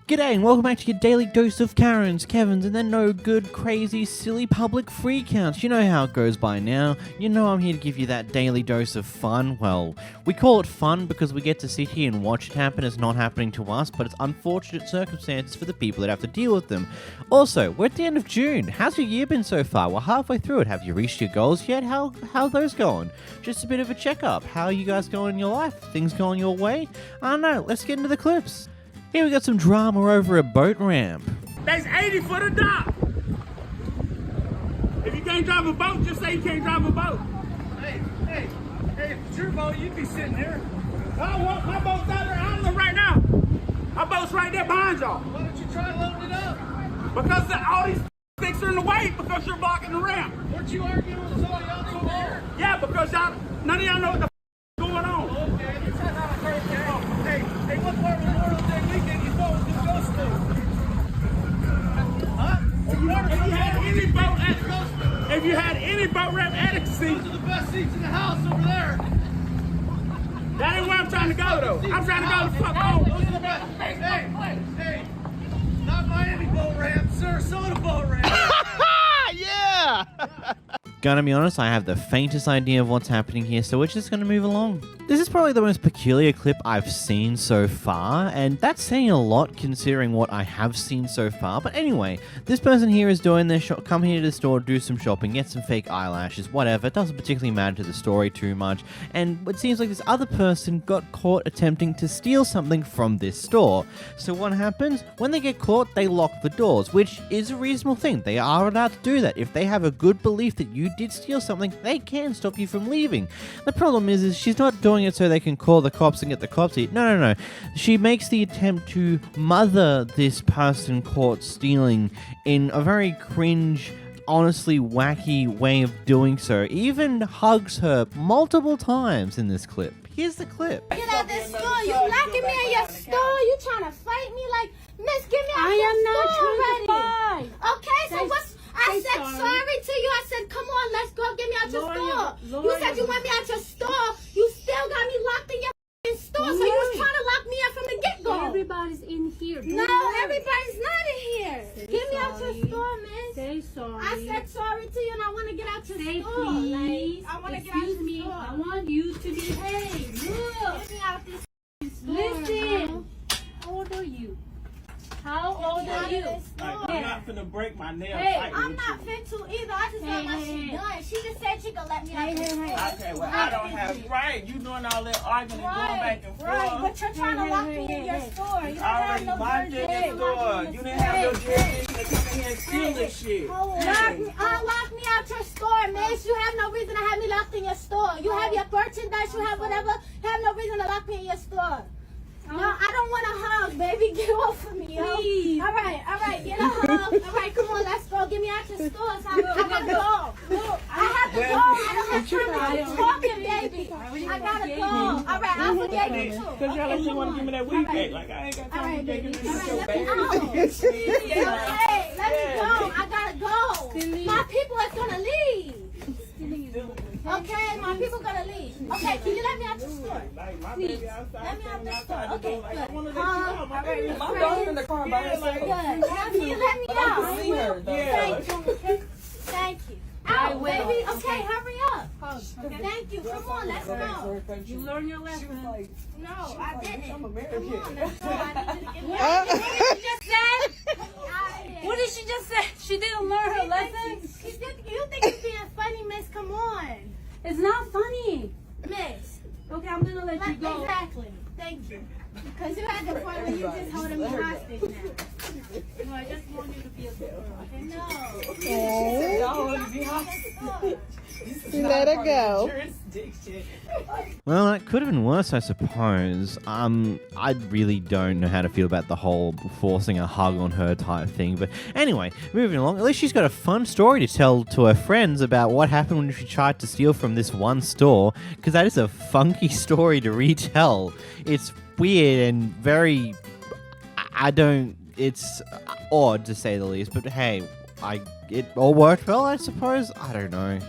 G'day and welcome back to your daily dose of Karens, Kevins, and then no good, crazy, silly public freakouts. You know how it goes by now. You know I'm here to give you that daily dose of fun. Well, we call it fun because we get to sit here and watch it happen. It's not happening to us, but it's unfortunate circumstances for the people that have to deal with them. Also, we're at the end of June. How's your year been so far? We're halfway through it. Have you reached your goals yet? How are those going? Just a bit of a checkup. How are you guys going in your life? Things going your way? I don't know. Let's get into the clips. Here we got some drama over a boat ramp. That's 80 for the dock. If you can't drive a boat, just say you can't drive a boat. Hey, if it's your boat, you'd be sitting there. I want my boat's out there. I don't know right now. My boat's right there behind y'all. Why don't you try loading it up? Because all these sticks are in the way because you're blocking the ramp. Weren't you arguing with somebody else over here? Yeah, because none of y'all know what the going on. Okay, hey, what part of Memorial Day weekend you thought was going to go to? Huh? If you had any boat ramp addicts seats, Those are the best seats in the house over there. that ain't where I'm trying to go though. I'm trying to go the fuck home. Those are the best. Hey, not Miami boat ramp, Sarasota boat ramp. Yeah! Gonna be honest, I have the faintest idea of what's happening here, so we're just gonna move along. This is probably the most peculiar clip I've seen so far, and that's saying a lot considering what I have seen so far. But anyway, this person here is doing their come here to the store, do some shopping, get some fake eyelashes, whatever. It doesn't particularly matter to the story too much. And it seems like this other person got caught attempting to steal something from this store. So what happens? When they get caught, they lock the doors, which is a reasonable thing. They are allowed to do that. If they have a good belief that you did steal something, they can stop you from leaving. The problem is she's not doing it so they can call the cops and get the cops here. No. She makes the attempt to mother this person caught stealing in a very cringe, honestly wacky way of doing so. Even hugs her multiple times in this clip. Here's the clip. Get out this store. You locking me in your store. You trying to fight me? Like, miss, get me out your store already. Okay, so what's... I said sorry to you. I said, come on, let's go. Get me out your store. You said you want me out your store. You still got me locked in your store. So you was trying to lock me out from the get-go. Everybody's in here. No, everybody's not in here. Get me out your store, miss. Say sorry. I said sorry to you and I want to get out your Say store. please. Like, I want to get out your me. store. I want you to behave. Look. Get me out this store. Listen. How old are you? How old are you? I'm not finna break my nail. Hey, I'm not fit to either. I just want my shit done. She just said she could let me out the store. Okay, well, I don't have right. You doing all that arguing and going back and forth. Right, but you're trying to lock me in your store. You don't have Already no locked in jurisdiction your store. You didn't have your jurisdiction to come in here and steal this shit. Unlock me out your store, miss. You have no reason to have me locked in your store. You have your merchandise, you have whatever. You have no reason to lock me in your store. No, I don't want a hug, baby. Get off of me, yo. Please. All right, get a hug. All right, come on, let's go. Get me out your store. So I gotta go. I have to go. I don't have time to keep talking, baby. I gotta go. All right, I forget you too. Because y'all like you want to give me that weed cake. Like, I ain't got All time right, to baby. take All it. right, let me out. Okay, let me go. I gotta go. My people are gonna leave. Okay, my people gonna leave. Okay, can you let me out the store? Like, my Please, baby outside. let me out the store. I Okay, want to good. let you out. My baby My outside. in the car by herself. Good. Can you let me out? Yeah. Thank you. Out, baby. Okay, hurry up. Thank you. Come on, let's go. You learn your lesson. No, I didn't. Come on, let's go. I need you to get me What out. did she just say? Out of here. What did she just say? She didn't learn her lesson? You think it's being funny, miss? Come on. It's not funny. Miss. Okay, I'm gonna let you go. Exactly. Thank you. Because you're at the point where you're just holding me hostage now. No, I just want you to be a good girl. No. Let her go. Well, that could have been worse, I suppose. I really don't know how to feel about the whole forcing a hug on her type thing. But anyway, moving along. At least she's got a fun story to tell to her friends about what happened when she tried to steal from this one store. Because that is a funky story to retell. It's weird and very... It's odd to say the least. But hey, it all worked well, I suppose. I don't know.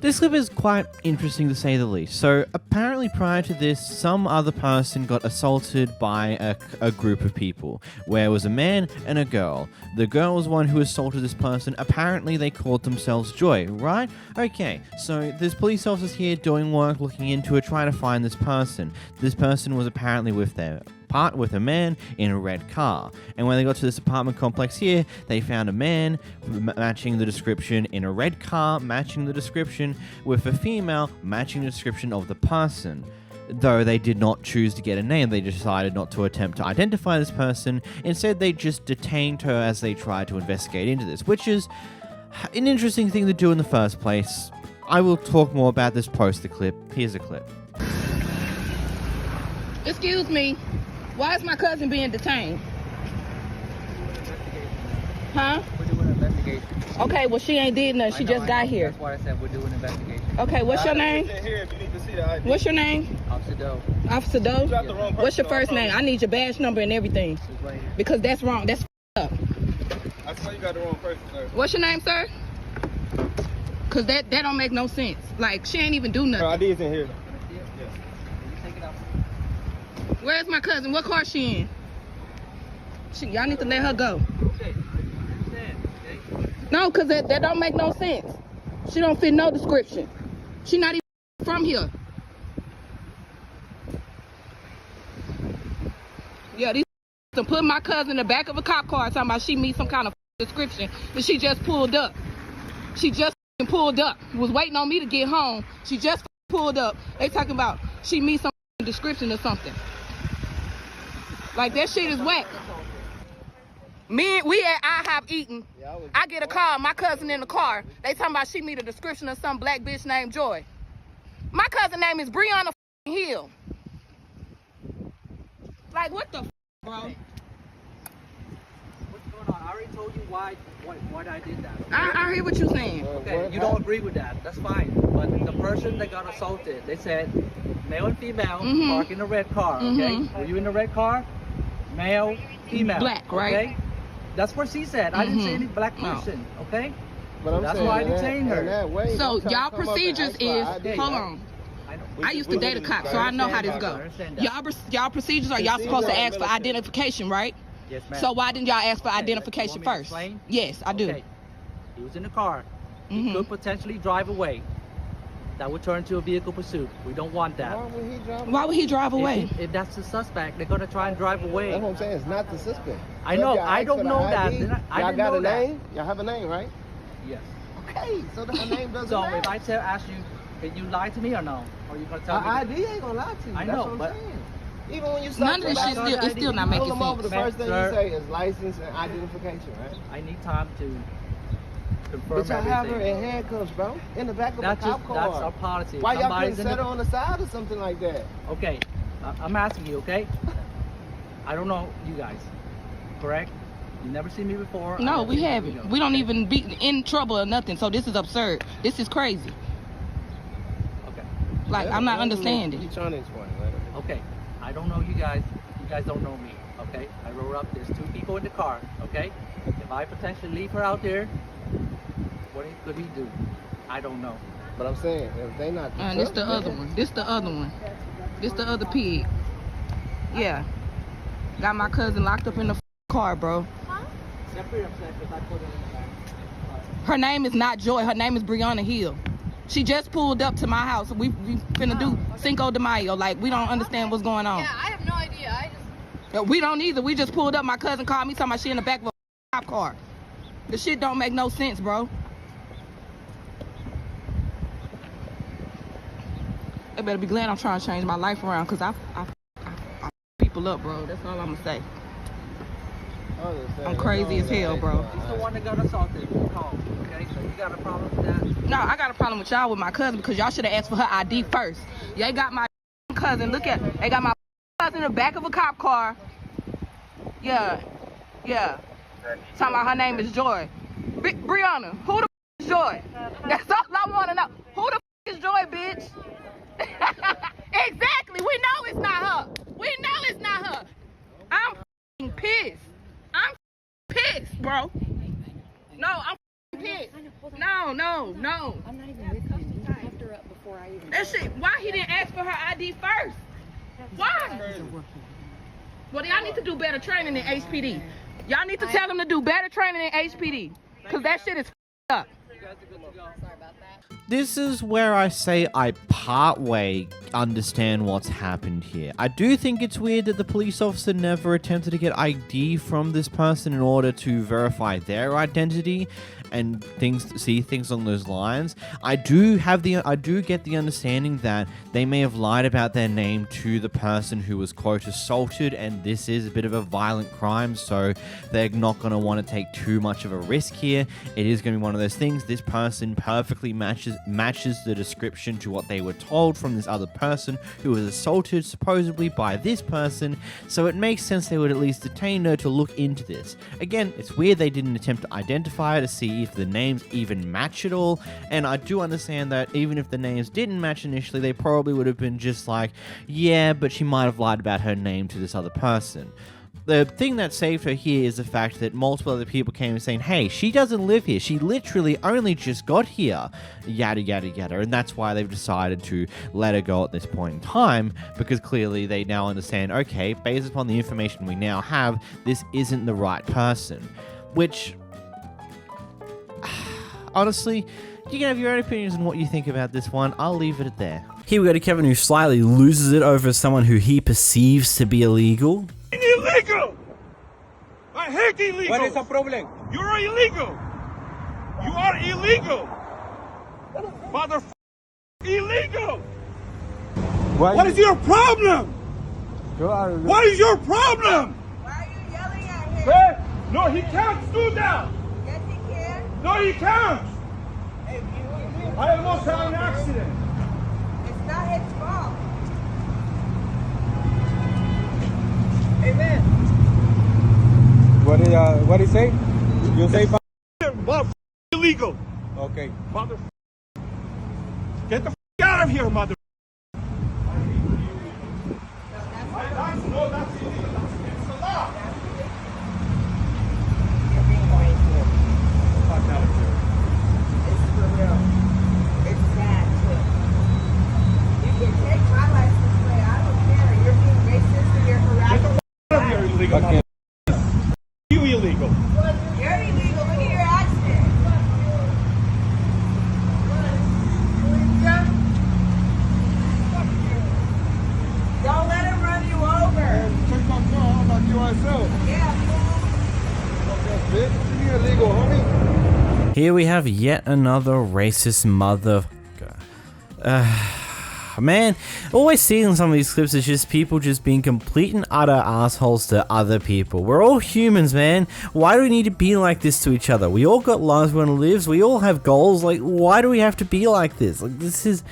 This clip is quite interesting to say the least. So apparently prior to this, some other person got assaulted by a group of people, where it was a man and a girl. The girl was one who assaulted this person. Apparently they called themselves Joy, right? Okay, so there's police officers here doing work, looking into it, trying to find this person. This person was apparently with a man in a red car. And when they got to this apartment complex here, they found a man matching the description in a red car, matching the description, with a female matching the description of the person. Though they did not choose to get a name, they decided not to attempt to identify this person. Instead, they just detained her as they tried to investigate into this, which is an interesting thing to do in the first place. I will talk more about this post the clip. Here's a clip. Excuse me. Why is my cousin being detained? Huh? We're doing an investigation. Okay, well, she ain't did nothing. She just got here. That's why I said we're doing an investigation. Okay, what's your name? What's your name? Officer Doe. Officer Doe? What's your first name? I need your badge number and everything. Right here. Because that's wrong. That's up. I swear you got the wrong person, sir. What's your name, sir? Because that don't make no sense. Like, she ain't even do nothing. Her ID's in here. Where's my cousin? What car she in? Y'all need to let her go. Okay, I understand, okay? No, because that don't make no sense. She don't fit no description. She not even from here. Yeah, these to put my cousin in the back of a cop car talking about she meets some kind of description that she just pulled up. She just pulled up. Was waiting on me to get home. She just pulled up. They talking about she meets some description or something. Like, that shit is whack. We at I Have Eaten. I get a call, my cousin in the car. They talking about she meet a description of some black bitch named Joy. My cousin name is Breonna Hill. Like, what the bro? What's going on? I already told you why I did that. I hear what you're saying. Okay, you don't agree with that. That's fine. But the person that got assaulted, they said male and female park in the red car, okay? Were you in the red car? Male, female. Black, right? Okay? That's what she said. I didn't say any black person, okay? But I'm That's saying why I in that- detained her. in that way, So don't try to y'all come up and procedures ask for is, ID. hold on. I know. I used to date a cop, so I know how this go. Y'all procedures are y'all supposed to ask for identification, right? Yes, ma'am. So why didn't y'all ask for Okay, identification you want me to first? explain? Yes, I do. Okay. He was in the car. He could potentially drive away. That would turn into a vehicle pursuit. We don't want that. Why would he drive away? If that's the suspect, they're gonna try and drive away. That's what I'm saying. It's not the suspect. I know. If y'all I ask don't for the know that. ID, I y'all didn't got know a that. name? Y'all have a name, right? Yes. Okay, so the name doesn't So matter. if I ask you, can you lie to me or no? Or you gonna tell me? ID ain't gonna lie to you. I That's know, what I'm but saying. Even when you None of this shit is still not making pull them over, the sense. first thing Sir. you say is license and identification, right? I need time to confirm But y'all have her everything. in handcuffs, bro. In the back of That's a cop car. That's our policy. Why y'all Somebody's couldn't in set her on the side or something like that? Okay, I'm asking you, okay? I don't know you guys, correct? You never seen me before. No, we Here haven't. go. We don't even be in trouble or nothing. So this is absurd. This is crazy. Okay. Like, I'm not understanding. You trying to explain, right? Okay, I don't know you guys. You guys don't know me. Okay, I wrote up. There's 2 people in the car. Okay, if I potentially leave her out there, what could we do? I don't know. But I'm saying, if they not And this the other one. This the other one. This the other pig. Yeah. Got my cousin locked up in the car, bro. Her name is not Joy. Her name is Breonna Hill. She just pulled up to my house. We finna do Cinco de Mayo. Like, we don't understand what's going on. Yeah, I have no idea. We don't either. We just pulled up. My cousin called me talking about she in the back of a cop car. The shit don't make no sense, bro. They better be glad I'm trying to change my life around, because I people up, bro. That's all I'm gonna say. I'm crazy as hell, bro. He's the one that got assaulted. Call. Okay, so you got a problem with that? No, I got a problem with y'all with my cousin, because y'all should have asked for her ID first. They got my cousin. Look at, they got my cousin in the back of a cop car. Yeah. Talking about her name is Joy. Breonna, who the is Joy? That's all I want to know. Who the is Joy, bitch? Exactly. We know it's not her. We know it's not her. I'm pissed. I'm pissed, bro. No, I'm pissed. No. I'm not even with you. her up before I even. That shit. Why he didn't ask for her ID first? Why? Well, y'all need to do better training than HPD. Y'all need to tell them to do better training than HPD, cause that shit is up. Sorry about that. This is where I say I partway understand what's happened here. I do think it's weird that the police officer never attempted to get ID from this person in order to verify their identity and see things along those lines. I do get the understanding that they may have lied about their name to the person who was quote assaulted, and this is a bit of a violent crime, so they're not going to want to take too much of a risk here. It is going to be one of those things. This person perfectly matches the description to what they were told from this other person who was assaulted supposedly by this person, so it makes sense they would at least detain her to look into this. Again, it's weird they didn't attempt to identify her to see if the names even match at all, and I do understand that even if the names didn't match initially, they probably would have been just like, yeah, but she might have lied about her name to this other person. The thing that saved her here is the fact that multiple other people came and saying, hey, she doesn't live here. She literally only just got here. Yada, yada, yada. And that's why they've decided to let her go at this point in time, because clearly they now understand, okay, based upon the information we now have, this isn't the right person. Which, honestly, you can have your own opinions on what you think about this one. I'll leave it at there. Here we go to Kevin, who slightly loses it over someone who he perceives to be illegal. Illegal! I hate illegal! What is the problem? You're illegal! You are illegal! Mother illegal! What is your problem? What is your problem? Why are you yelling at him? Hey, no, he can't do that! Yes, he can. No, he can't! I almost had an accident. It's not his fault. Amen. What do you say? You say Mother illegal. okay. Mother get the out of here, mother. No, that's illegal. It's the law. You're being racist. Fuck out of here. It's for real. It's sad too. You can take my license away. I don't care. You're being racist and you're harassing. Out of here, illegal. Okay. You illegal. You're illegal. Look at your accident. Don't let him run you over. Check my car. How about you myself? Yeah, fool. Bitch, you illegal, homie. Here we have yet another racist mother. Man, always seeing some of these clips is just people just being complete and utter assholes to other people. We're all humans, man. Why do we need to be like this to each other? We all got lives we want to live. We all have goals. Like, why do we have to be like this? Like, this is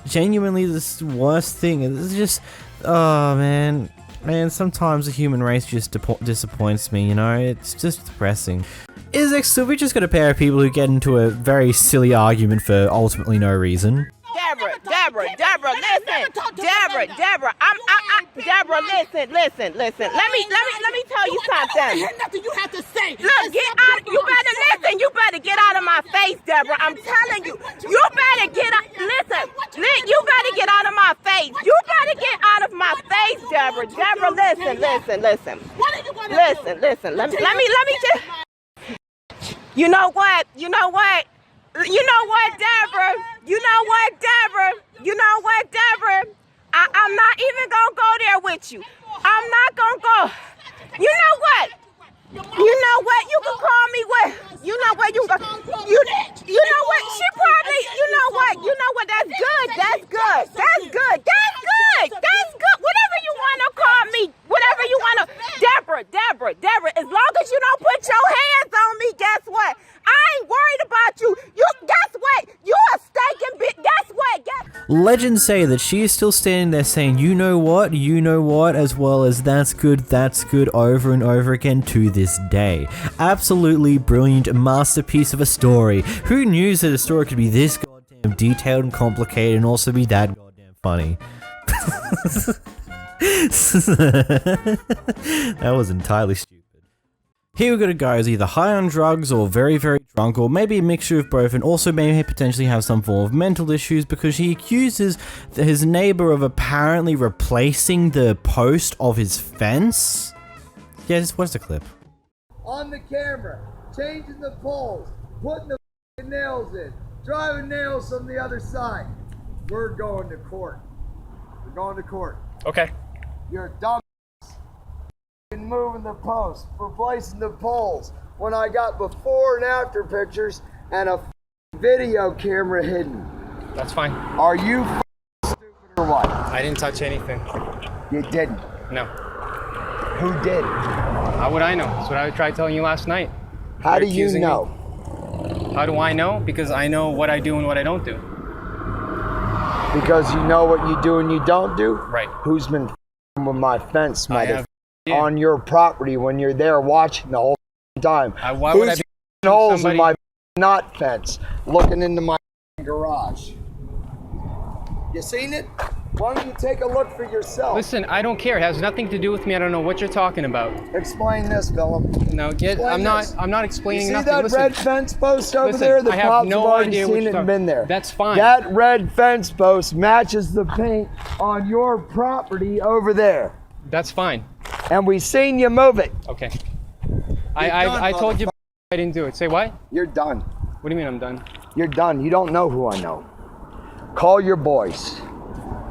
genuinely the worst thing. It's just, oh, man. Man, sometimes the human race just disappoints me, you know? It's just depressing. Is next, so we just got a pair of people who get into a very silly argument for ultimately no reason. Deborah, listen. Deborah, listen. Let me tell you something. There's nothing you have to say. Look, get out. You better listen. You better get out of my face, Deborah. I'm telling you. You better get out. Listen. You better get out of my face. You better get out of my face, Deborah. Deborah, listen. What are you gonna do? Listen. Let me just. You know what, Deborah? I'm not even gonna go there with you. I'm not gonna go. You know what? You can call me what? You know what? You know what? She probably. You know what? That's good. Whatever you wanna call me, whatever you wanna. Deborah. As long as you don't put your hands on me, guess what? I ain't worried about you. Guess what? You a stinking bitch. Guess what? Legends say that she is still standing there saying, you know what, as well as that's good over and over again to this day. Absolutely brilliant masterpiece of a story. Who knew that a story could be this goddamn detailed and complicated and also be that goddamn funny? That was entirely stupid. Here we got a guy who's either high on drugs or very, very drunk, or maybe a mixture of both, and also maybe potentially have some form of mental issues because he accuses his neighbor of apparently replacing the post of his fence. Yeah, just watch the clip. On the camera, changing the poles, putting the nails in, driving nails from the other side. We're going to court. We're going to court. Okay. You're a dumb moving the posts, replacing the poles, when I got before and after pictures and a video camera hidden. That's fine. Are you stupid or what? I didn't touch anything. You didn't. No. Who did? How would I know? That's what I tried telling you last night. How do You're you accusing know? me. How do I know? Because I know what I do and what I don't do. Because you know what you do and you don't do? Right. Who's been with my fence, have- on your property when you're there watching the whole time? Why would I Who's be holes somebody- in my not fence, looking into my garage? You seen it? Why don't you take a look for yourself? Listen, I don't care. It has nothing to do with me. I don't know what you're talking about. Explain this, Willem. No, I'm not explaining See nothing. that Listen, red fence post over listen, there? The I have cops no have already idea what seen you're it and talking- been there. That's fine. That red fence post matches the paint on your property over there. That's fine. And we seen you move it. Okay. done, I told you I didn't do it. Say what? You're done. What do you mean I'm done? You're done. You don't know who I know. Call your boys.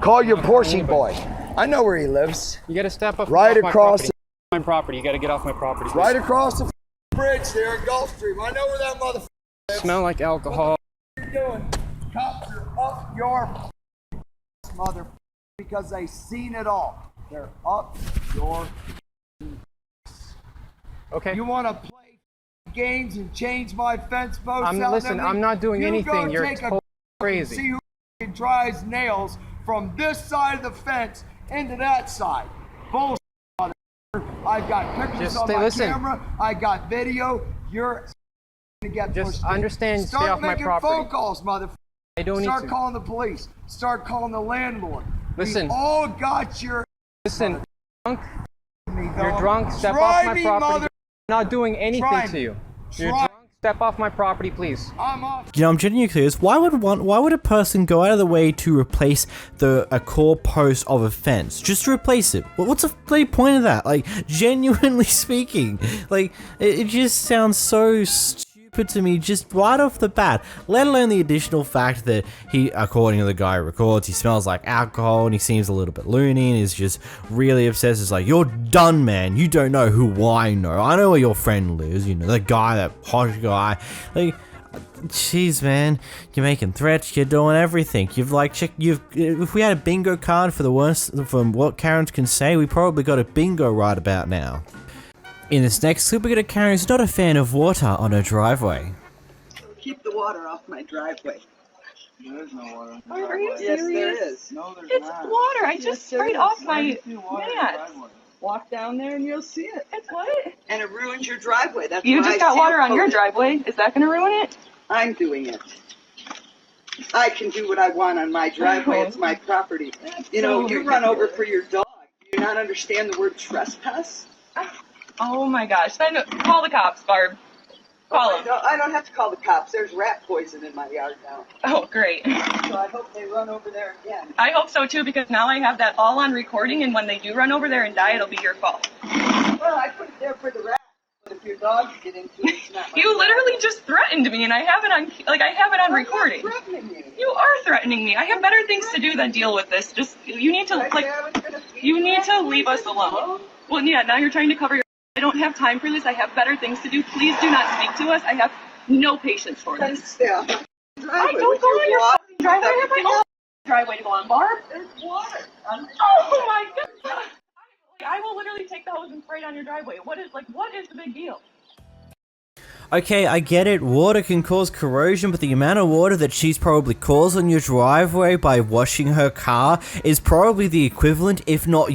Call your Porsche boy. I know where he lives. You got to step up. Right off my across property. My property. You got to get off my property. Please. Right across the bridge there in Gulfstream. I know where that motherfucker lives. Smell like alcohol. What are you doing? Cops are up your mother because they seen it all. They're up your. Okay. You want to play games and change my fence posts out? Listen, I'm not doing anything. You're totally crazy. See who drives nails from this side of the fence into that side. Bullshit, motherfucker. I've got pictures on my camera. I got video. You're to get Just pushed understand. in. Stay off my property. Start making phone calls, motherfucker. I don't need to. Start calling the police. Start calling the landlord. Listen. We all got your. Listen. Drunk. Me, You're drunk. Step off my property. I'm not doing anything to you. You're drunk. Step off my property, please. I'm off. You know, I'm genuinely curious. Why would a person go out of the way to replace a core post of a fence just to replace it? What's the bloody point of that? Like, genuinely speaking, like it just sounds so stupid to me, just right off the bat. Let alone the additional fact that he, according to the guy who records, he smells like alcohol and he seems a little bit loony and is just really obsessed. It's like, you're done, man. You don't know who I know. I know where your friend lives. You know, the guy, that hot guy. Like, jeez, man. You're making threats. You're doing everything. If we had a bingo card for the worst, from what Karens can say, we probably got a bingo right about now. In this next clip, we get a Karen who's not a fan of water on her driveway. Keep the water off my driveway. There is no water. Are you Yes, serious? there is. No, there's It's not. water. I just sprayed off my Water in the mat. driveway. Walk down there and you'll see it. It's what? And it ruins your driveway. That's You why just I got water on your seal-coated. driveway. Is that going to ruin it? I'm doing it. I can do what I want on my driveway. It's my property. You know, so you run over ridiculous. for your dog. Do you not understand the word trespass? Oh my gosh. Then call the cops, Barb. Call them. No, I don't have to call the cops. There's rat poison in my yard now. Oh, great. So I hope they run over there again. I hope so too, because now I have that all on recording, and when they do run over there and die, it'll be your fault. Well, I put it there for the rats. But if your dogs get into it, it's not my You literally just threatened me, and I have it on recording. I'm not threatening you. You are threatening me. I have better things to do than deal with this. Just you need to leave us alone. Well, yeah. Now you're trying to cover your. I don't have time for this. I have better things to do. Please do not speak to us. I have no patience for Then this. stay off my I driveway don't with go on your water fucking driveway. I have everything my own else. driveway to go on, Barb. There's water. Oh my god! I will literally take the hose and spray it on your driveway. What is the big deal? Okay, I get it, water can cause corrosion, but the amount of water that she's probably caused on your driveway by washing her car is probably the equivalent, if not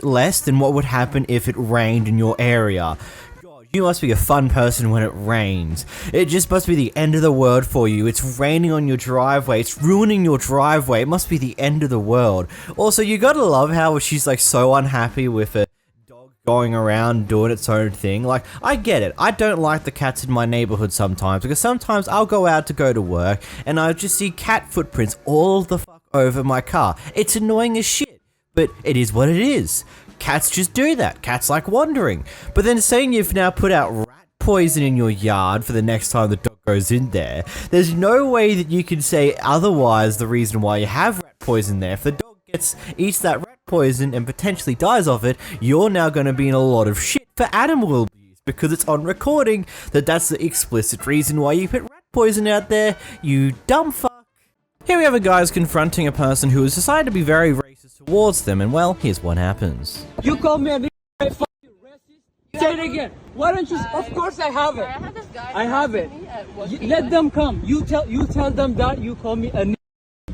less than what would happen if it rained in your area. God, you must be a fun person when it rains. It just must be the end of the world for you. It's raining on your driveway, it's ruining your driveway, it must be the end of the world. Also, you gotta love how she's like so unhappy with it. going around doing its own thing. Like, I get it. I don't like the cats in my neighborhood sometimes, because sometimes I'll go out to go to work and I'll just see cat footprints all the fuck over my car. It's annoying as shit, but it is what it is. Cats just do that. Cats like wandering. But then saying you've now put out rat poison in your yard for the next time the dog goes in there, there's no way that you can say otherwise the reason why you have rat poison there. If the dog eats that rat poison and potentially dies of it, you're now going to be in a lot of shit for animal abuse, because it's on recording that that's the explicit reason why you put rat poison out there, you dumb fuck. Here we have a guy who's confronting a person who has decided to be very racist towards them, and well, here's what happens. You call me a racist? Say it again. Why don't you? Of course I have it. I have it. Let them come. You tell them that you call me a.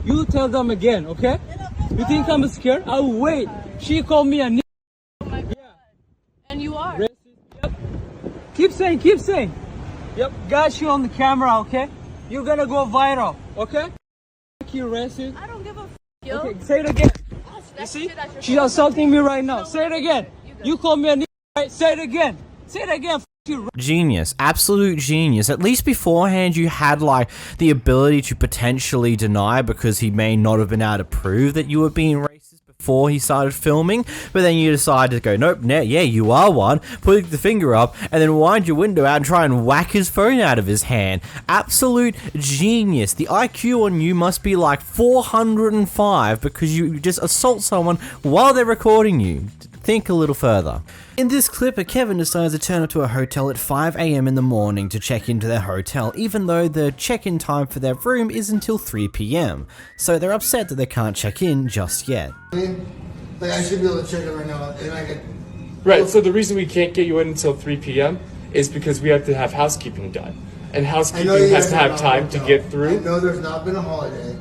You tell them again, okay? You think I'm scared? I'll wait. She called me a. Yeah. And you are. Racist. Yep. Keep saying. Yep. Got you on the camera, okay? You're gonna go viral, okay? You racist. I don't give a f***, yo. Okay, say it again. You see? She's assaulting me right now. Say it again. You call me a right? Say it again. Say it again. Genius, absolute genius. At least beforehand you had like the ability to potentially deny, because he may not have been able to prove that you were being racist before he started filming, but then you decided to go, nope, yeah, you are one, put the finger up, and then wind your window out and try and whack his phone out of his hand. Absolute genius. The IQ on you must be like 405, because you just assault someone while they're recording you. Think a little further. In this clip, Kevin decides to turn up to a hotel at 5 AM in the morning to check into their hotel, even though the check-in time for their room is until 3 PM. So they're upset that they can't check in just yet. Like, I should be able to check it right now, and I could... Right, so the reason we can't get you in until 3 PM is because we have to have housekeeping done. And housekeeping has to have time to get through. I know there's not been a holiday,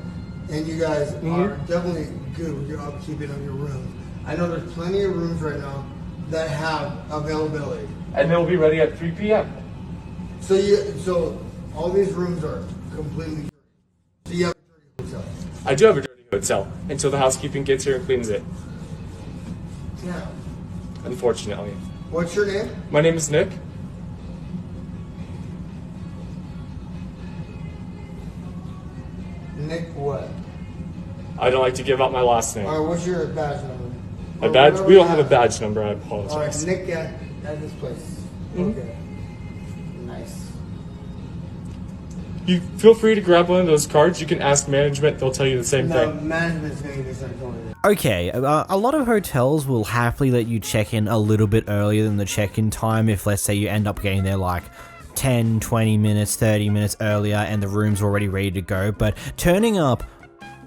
and you guys are definitely good with your upkeeping of your rooms. I know there's plenty of rooms right now that have availability. And they'll be ready at 3 PM. So all these rooms are completely dirty. So you have a dirty hotel. I do have a dirty hotel until the housekeeping gets here and cleans it. Yeah. Unfortunately. What's your name? My name is Nick. Nick what? I don't like to give out my last name. Alright, what's your badge number? A badge? We don't have a badge number, I apologize. Alright, Nick at this place. Okay. Nice. You feel free to grab one of those cards. You can ask management, they'll tell you the same No, thing. management's gonna get something going. Okay, a lot of hotels will happily let you check in a little bit earlier than the check-in time if, let's say, you end up getting there like 10, 20 minutes, 30 minutes earlier and the room's already ready to go, but turning up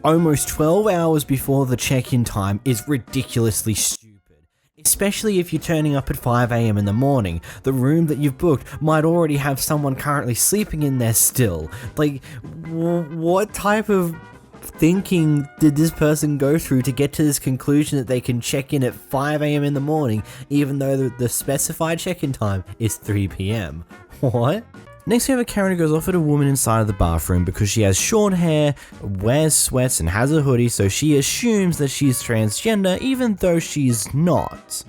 almost 12 hours before the check-in time is ridiculously stupid. Especially if you're turning up at 5 AM in the morning. The room that you've booked might already have someone currently sleeping in there still. Like, what type of thinking did this person go through to get to this conclusion that they can check in at 5 AM in the morning even though the specified check-in time is 3 PM? What? Next we have a Karen who goes off at a woman inside of the bathroom because she has short hair, wears sweats and has a hoodie, so she assumes that she's transgender even though she's not.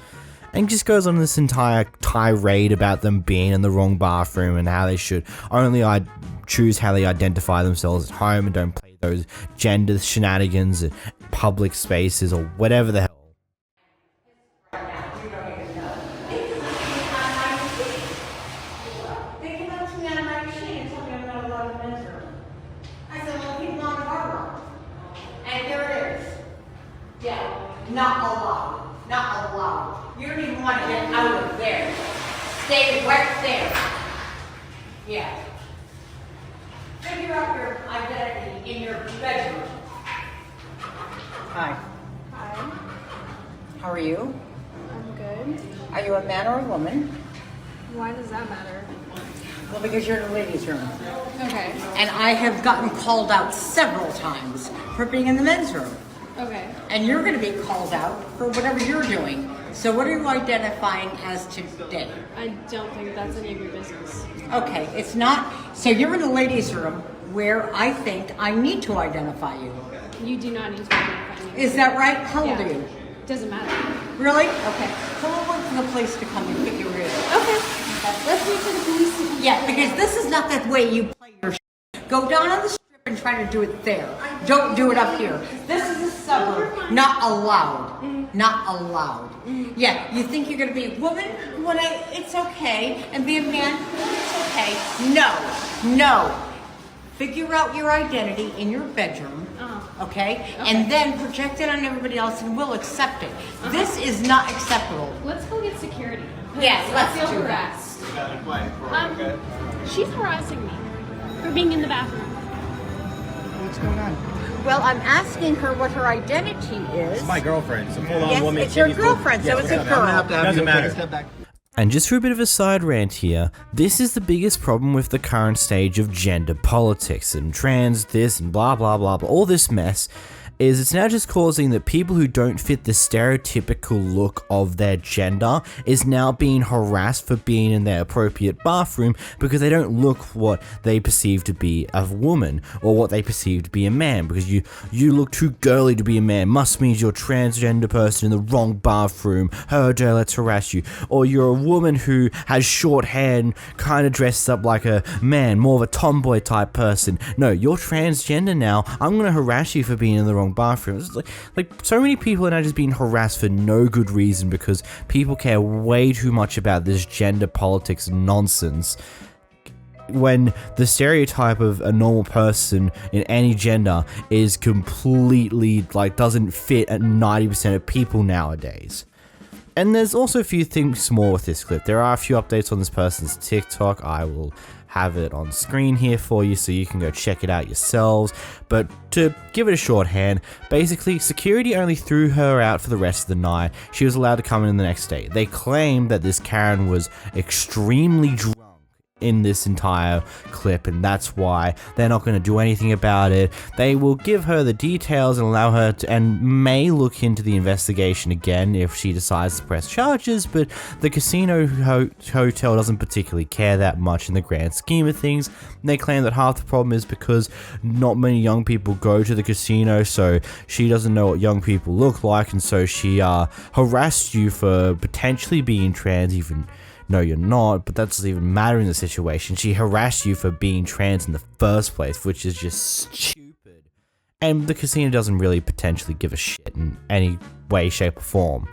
And just goes on this entire tirade about them being in the wrong bathroom and how they should only choose how they identify themselves at home and don't play those gender shenanigans at public spaces or whatever the hell. Not allowed. Not allowed. You don't even want to get out of there. Stay right there. Yeah. Figure out your identity in your bedroom. Hi. Hi. How are you? I'm good. Are you a man or a woman? Why does that matter? Well, because you're in the ladies' room. Okay. And I have gotten called out several times for being in the men's room. Okay. And you're going to be called out for whatever you're doing. So what are you identifying as today? I don't think that's any of your business. Okay, it's not. So you're in the ladies' room where I think I need to identify you. You do not need to identify me. Is that right? How old are you? Doesn't matter. Really? Okay. Well, for the police to come and figure it out. Okay. Let's wait for the police to come. Yeah, because this is not the way you play your shit. Go down on the strip and try to do it there. Don't do it up here. This is a suburb. Not allowed. Not allowed. Yeah, you think you're going to be a woman? It's okay. And be a man? It's okay. No. Figure out your identity in your bedroom, okay? And then project it on everybody else and we'll accept it. This is not acceptable. Let's go get security. Yes, let's feel do harassed. She's harassing me for being in the bathroom. What's going on? Well, I'm asking her what her identity is. It's my girlfriend. It's a full-on woman. It's your girlfriend, so it's a girl. Doesn't matter. And just for a bit of a side rant here, this is the biggest problem with the current stage of gender politics and trans this and blah blah blah, all this mess, is it's now just causing that people who don't fit the stereotypical look of their gender is now being harassed for being in their appropriate bathroom because they don't look what they perceive to be a woman or what they perceive to be a man, because you look too girly to be a man must mean you're a transgender person in the wrong bathroom, how dare let's harass you. Or you're a woman who has short hair and kind of dresses up like a man, more of a tomboy type person. No, you're transgender now, I'm gonna harass you for being in the wrong bathroom. It's like so many people are now just being harassed for no good reason because people care way too much about this gender politics nonsense, when the stereotype of a normal person in any gender is completely doesn't fit at 90% of people nowadays. And there's also a few things more with this clip. There are a few updates on this person's TikTok. I will have it on screen here for you so you can go check it out yourselves. But to give it a shorthand, basically security only threw her out for the rest of the night. She was allowed to come in the next day. They claimed that this Karen was extremely drunk in this entire clip, and that's why they're not going to do anything about it. They will give her the details and allow her to, and may look into the investigation again if she decides to press charges, but the casino hotel doesn't particularly care that much in the grand scheme of things. They claim that half the problem is because not many young people go to the casino, so she doesn't know what young people look like, and so she harassed you for potentially being trans, even no, you're not, but that doesn't even matter in the situation. She harassed you for being trans in the first place, which is just stupid. And the casino doesn't really potentially give a shit in any way, shape, or form.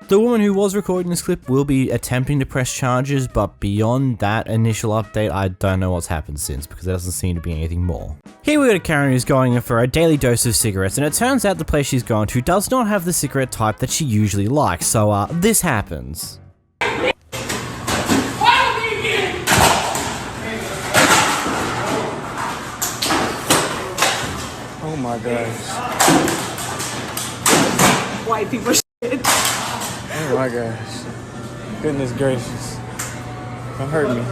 The woman who was recording this clip will be attempting to press charges, but beyond that initial update, I don't know what's happened since, because there doesn't seem to be anything more. Here we got a Karen who's going in for a daily dose of cigarettes, and it turns out the place she's going to does not have the cigarette type that she usually likes, so this happens. Oh my gosh. White people shit. Oh my gosh. Goodness gracious. Don't hurt me.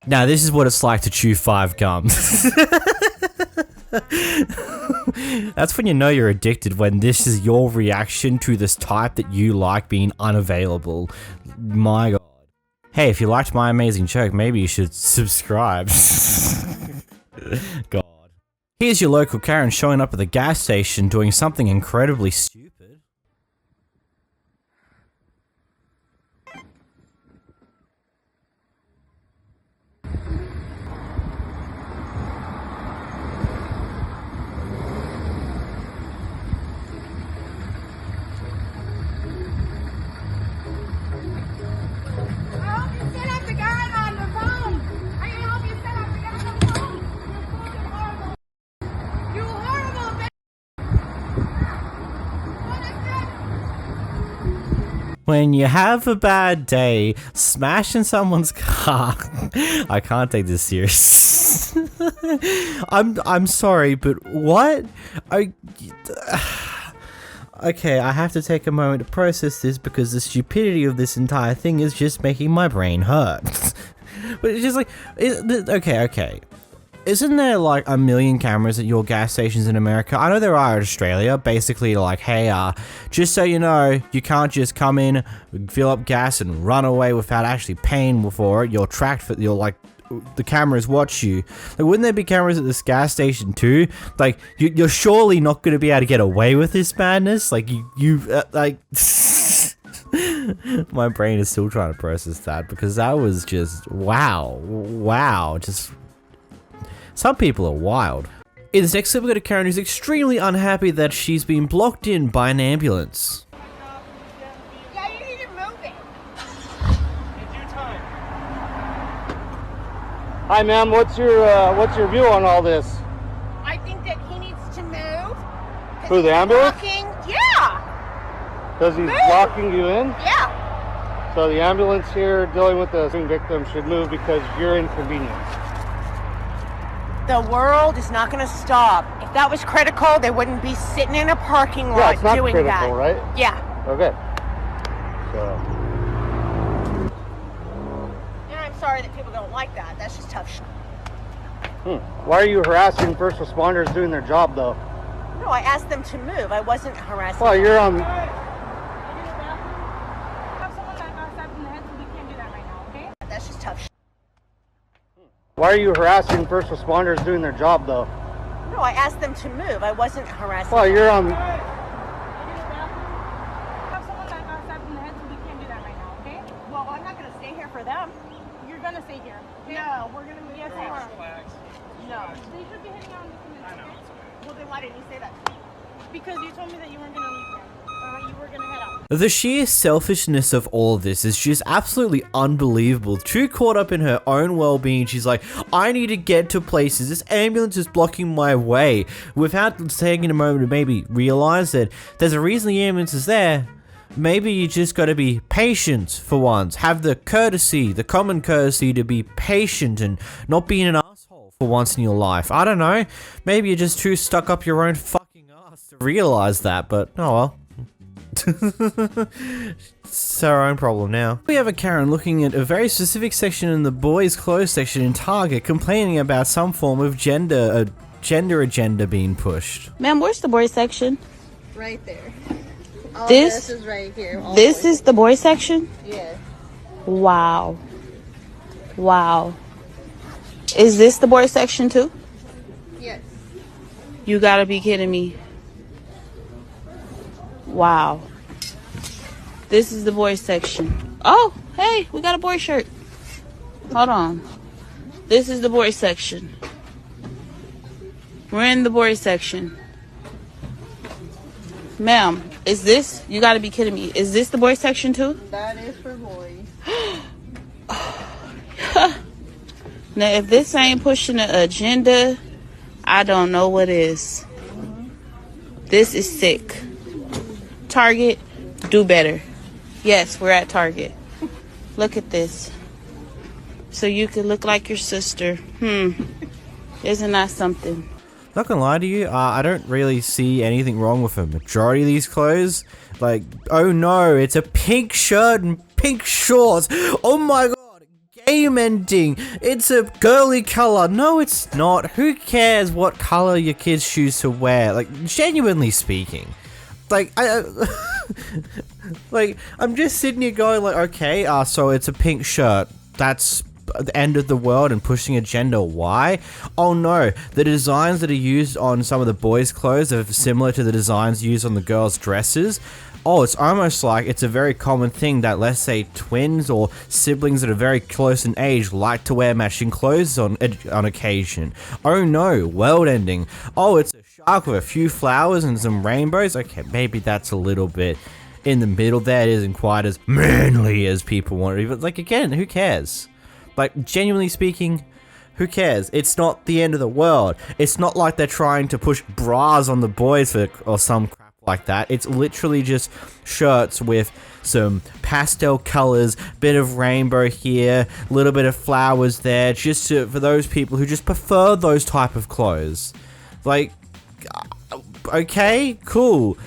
Now this is what it's like to chew 5 gums. That's when you know you're addicted, when this is your reaction to this type that you like being unavailable. My god. Hey, if you liked my amazing joke, maybe you should subscribe. God. Here's your local Karen showing up at the gas station doing something incredibly stupid. When you have a bad day, smashing someone's car. I can't take this serious. I'm sorry, but what? Okay, I have to take a moment to process this because the stupidity of this entire thing is just making my brain hurt. But it's just like, okay. Isn't there like a million cameras at your gas stations in America? I know there are in Australia, basically like, hey, just so you know, you can't just come in, fill up gas and run away without actually paying for it. You're tracked for, you're like the cameras watch you. Like, wouldn't there be cameras at this gas station too? Like, you're surely not going to be able to get away with this madness. Like, like, my brain is still trying to process that because that was just wow. Just some people are wild. In this next clip, we've got a Karen who's extremely unhappy that she's been blocked in by an ambulance. Yeah, you need to move it. Hi, ma'am. What's your view on all this? I think that he needs to move. Who, the ambulance? Blocking. Yeah. Because he's Move. blocking you in? Yeah. So the ambulance here dealing with the victim should move because you're inconvenienced. The world is not going to stop. If that was critical, they wouldn't be sitting in a parking lot Yeah, it's not doing critical, that. right? Yeah. Okay. So. And I'm sorry that people don't like that. That's just tough shit. Why are you harassing first responders doing their job, though? No, I asked them to move. I wasn't harassing Well, them. you're on. That's just tough shit. Why are you harassing first responders doing their job, though? No, I asked them to move. I wasn't harassing Well, them. you're on. Well, I'm not going to stay here for them. You're going to stay here. Okay? No, we're going to move. Yes, we are. No. They should be hitting on this minute, okay? Well, then why didn't you say that to me? Because you told me that you weren't going to leave them. You were going to head out. The sheer selfishness of all of this is just absolutely unbelievable. Too caught up in her own well-being, she's like, I need to get to places. This ambulance is blocking my way. Without taking a moment to maybe realize that there's a reason the ambulance is there. Maybe you just gotta be patient for once. Have the courtesy, the common courtesy to be patient and not being an asshole for once in your life. I don't know. Maybe you're just too stuck up your own fucking ass to realize that, but oh well. It's our own problem now. We have a Karen looking at a very specific section in the boys' clothes section in Target, complaining about some form of gender agenda being pushed. Ma'am, where's the boys' section? Right there. All This is right here. This is the boys' section? Yeah. Wow. Wow. Is this the boys' section too? Yes. You gotta be kidding me. Wow. This is the boys section. Oh, hey, we got a boy shirt. Hold on. This is the boys section. We're in the boys section. Ma'am, is this, you gotta be kidding me. Is this the boys section too? That is for boys. Now, if this ain't pushing the agenda, I don't know what is. This is sick. Target, do better. Yes, we're at Target. Look at this. So you can look like your sister. Isn't that something? Not gonna lie to you, I don't really see anything wrong with a majority of these clothes. Like, oh no, it's a pink shirt and pink shorts. Oh my god, game ending. It's a girly color. No, it's not. Who cares what color your kids choose to wear? Like, genuinely speaking. Like, like, I'm just sitting here going like, okay, so it's a pink shirt. That's the end of the world and pushing agenda. Why? Oh no, the designs that are used on some of the boys' clothes are similar to the designs used on the girls' dresses. Oh, it's almost like it's a very common thing that, let's say, twins or siblings that are very close in age like to wear matching clothes on occasion. Oh no, world ending. Oh, it's a shark with a few flowers and some rainbows. Okay, maybe that's a little bit in the middle there. It isn't quite as manly as people want it. But like, again, who cares? Like, genuinely speaking, who cares? It's not the end of the world. It's not like they're trying to push bras on the boys or some crap like that. It's literally just shirts with some pastel colors, bit of rainbow here, a little bit of flowers there, just for those people who just prefer those type of clothes. Like, okay, cool.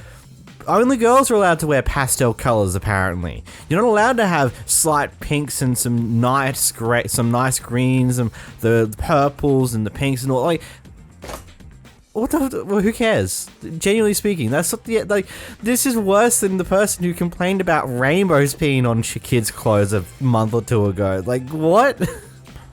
Only girls are allowed to wear pastel colors, apparently. You're not allowed to have slight pinks and some nice greens and the purples and the pinks and all. Like, what the? Well, who cares? Genuinely speaking, that's not the like. This is worse than the person who complained about rainbows being on kids' clothes a month or two ago. Like, what?